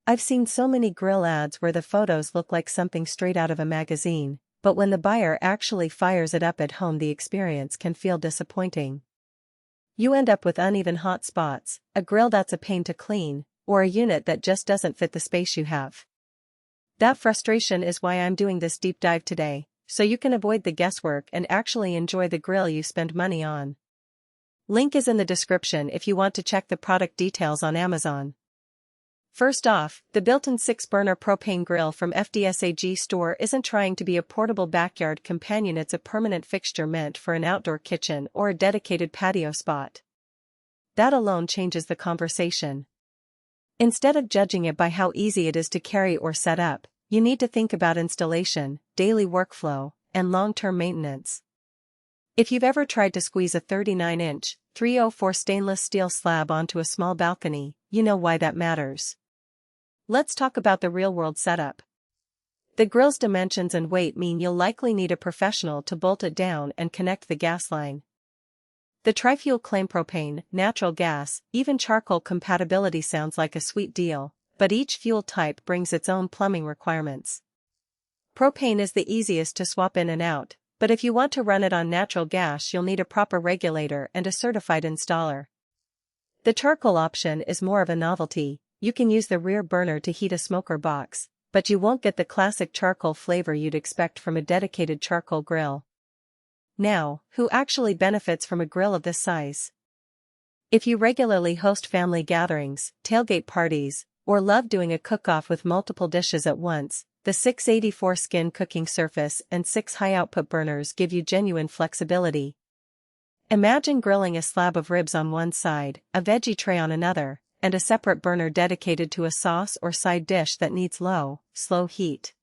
I've seen so many grill ads where the photos look like something straight out of a magazine, but when the buyer actually fires it up at home, the experience can feel disappointing. You end up with uneven hot spots, a grill that's a pain to clean, or a unit that just doesn't fit the space you have. That frustration is why I'm doing this deep dive today, so you can avoid the guesswork and actually enjoy the grill you spend money on. Link is in the description if you want to check the product details on Amazon. First off, the built-in 6-burner propane grill from FDSAG store isn't trying to be a portable backyard companion, it's a permanent fixture meant for an outdoor kitchen or a dedicated patio spot. That alone changes the conversation. Instead of judging it by how easy it is to carry or set up, you need to think about installation, daily workflow, and long-term maintenance. If you've ever tried to squeeze a 39-inch, 304 stainless steel slab onto a small balcony, you know why that matters. Let's talk about the real-world setup. The grill's dimensions and weight mean you'll likely need a professional to bolt it down and connect the gas line. The tri-fuel claim propane, natural gas, even charcoal compatibility sounds like a sweet deal, but each fuel type brings its own plumbing requirements. Propane is the easiest to swap in and out, but if you want to run it on natural gas, you'll need a proper regulator and a certified installer. The charcoal option is more of a novelty. You can use the rear burner to heat a smoker box, but you won't get the classic charcoal flavor you'd expect from a dedicated charcoal grill. Now, who actually benefits from a grill of this size? If you regularly host family gatherings, tailgate parties, or love doing a cook-off with multiple dishes at once, the 684 skin cooking surface and 6 high-output burners give you genuine flexibility. Imagine grilling a slab of ribs on one side, a veggie tray on another, and a separate burner dedicated to a sauce or side dish that needs low, slow heat.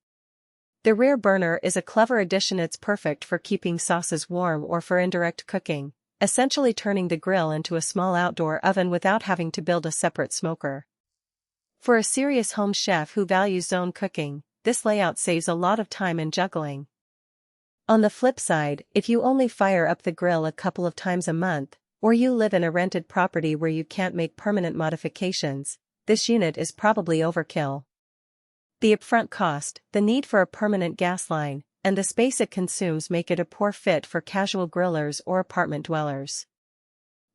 The rear burner is a clever addition. It's perfect for keeping sauces warm or for indirect cooking, essentially turning the grill into a small outdoor oven without having to build a separate smoker. For a serious home chef who values zone cooking, this layout saves a lot of time and juggling. On the flip side, if you only fire up the grill a couple of times a month, or you live in a rented property where you can't make permanent modifications, this unit is probably overkill. The upfront cost, the need for a permanent gas line, and the space it consumes make it a poor fit for casual grillers or apartment dwellers.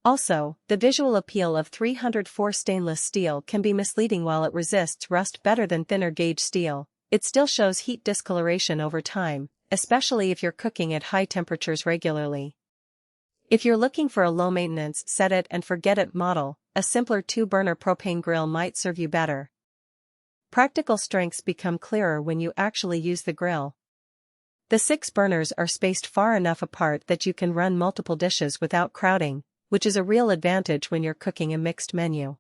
Also, the visual appeal of 304 stainless steel can be misleading. While it resists rust better than thinner gauge steel, it still shows heat discoloration over time, especially if you're cooking at high temperatures regularly. If you're looking for a low-maintenance, set-it-and-forget-it model, a simpler 2-burner propane grill might serve you better. Practical strengths become clearer when you actually use the grill. The 6 burners are spaced far enough apart that you can run multiple dishes without crowding, which is a real advantage when you're cooking a mixed menu.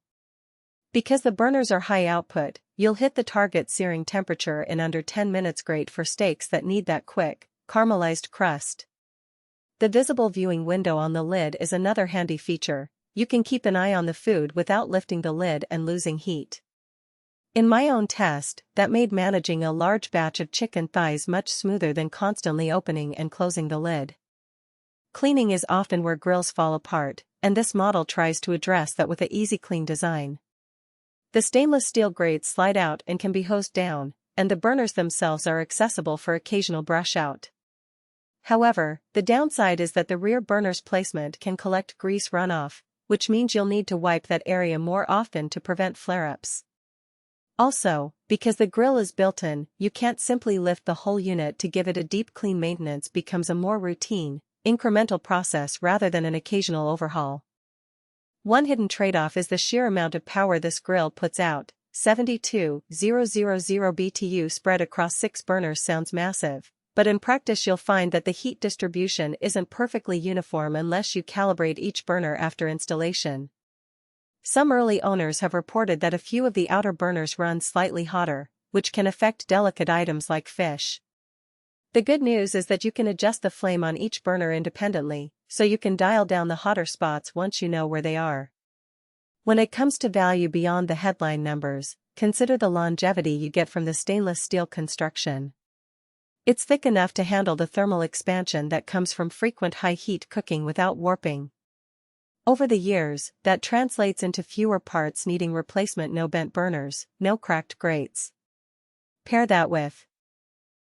Because the burners are high output, you'll hit the target searing temperature in under 10 minutes. Great for steaks that need that quick, caramelized crust. The visible viewing window on the lid is another handy feature. You can keep an eye on the food without lifting the lid and losing heat. In my own test, that made managing a large batch of chicken thighs much smoother than constantly opening and closing the lid. Cleaning is often where grills fall apart, and this model tries to address that with an easy clean design. The stainless steel grates slide out and can be hosed down, and the burners themselves are accessible for occasional brush out. However, the downside is that the rear burner's placement can collect grease runoff, which means you'll need to wipe that area more often to prevent flare-ups. Also, because the grill is built-in, you can't simply lift the whole unit to give it a deep clean. Maintenance becomes a more routine, incremental process rather than an occasional overhaul. One hidden trade-off is the sheer amount of power this grill puts out. 72,000 BTU spread across 6 burners sounds massive, but in practice you'll find that the heat distribution isn't perfectly uniform unless you calibrate each burner after installation. Some early owners have reported that a few of the outer burners run slightly hotter, which can affect delicate items like fish. The good news is that you can adjust the flame on each burner independently, so you can dial down the hotter spots once you know where they are. When it comes to value beyond the headline numbers, consider the longevity you get from the stainless steel construction. It's thick enough to handle the thermal expansion that comes from frequent high heat cooking without warping. Over the years, that translates into fewer parts needing replacement, no bent burners, no cracked grates. Pair that with